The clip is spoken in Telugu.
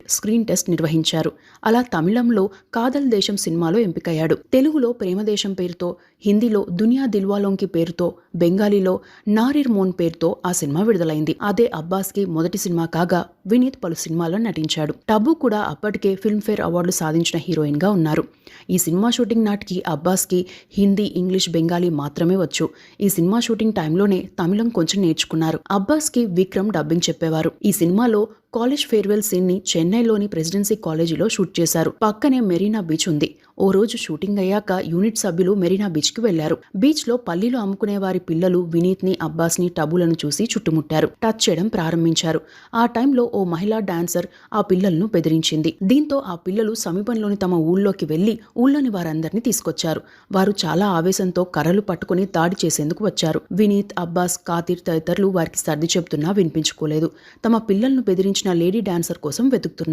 స్క్రీన్ టెస్ట్ నిర్వహించారు. అలా తమిళంలో కాదల్ దేశం సినిమాలో ఎంపికయ్యాడు. తెలుగులో ప్రేమదేశం పేరుతో, హిందీలో దునియా దిల్వాలోంకి పేరుతో, బెంగాలీలో నారిర్ మోన్ పేరుతో ఆ సినిమా విడుదలైంది. అదే అబ్బాస్కి మొదటి సినిమా కాగా వినీత్ పలు సినిమాల్లో నటించాడు. టబు కూడా అప్పటికే ఫిల్మ్ఫేర్ అవార్డులు సాధించిన హీరోయిన్ గా ఉన్నారు. ఈ సినిమా షూటింగ్ నాటికి అబ్బాస్కి హిందీ, ఇంగ్లీష్, బెంగాలీ మాత్రమే వచ్చు. ఈ సినిమా షూటింగ్ టైంలోనే తమిళం కొంచెం నేర్చుకున్నారు. అబ్బాస్కి విక్రమ్ డబ్బింగ్ చెప్పేవారు. ఈ సినిమాలో కాలేజ్ ఫేర్వెల్ సీన్ ని చెన్నైలోని ప్రెసిడెన్సీ కాలేజీలో షూట్ చేశారు. పక్కనే మెరీనా బీచ్ ఉంది. ఓ రోజు షూటింగ్ అయ్యాక యూనిట్ సభ్యులు మెరీనా బీచ్ కి వెళ్లారు. బీచ్ లో పల్లీలు అమ్ముకునే వారి పిల్లలు వినీత్ ని, అబ్బాస్ ని టబులను చూసి చుట్టుముట్టారు. టచ్ చేయడం ప్రారంభించారు. ఆ టైంలో ఓ మహిళా డాన్సర్ ఆ పిల్లలను బెదిరించింది. దీంతో ఆ పిల్లలు సమీపంలోని తమ ఊళ్ళోకి వెళ్లి ఊళ్ళోని వారందరినీ తీసుకొచ్చారు. వారు చాలా ఆవేశంతో కర్రలు పట్టుకుని దాడి చేసేందుకు వచ్చారు. వినీత్, అబ్బాస్, కాతిర్ తదితరులు వారికి సర్ది చెబుతున్నా వినిపించుకోలేదు. తమ పిల్లలను బెదిరించిన లేడీ డాన్సర్ కోసం వెతుకుతున్నారు.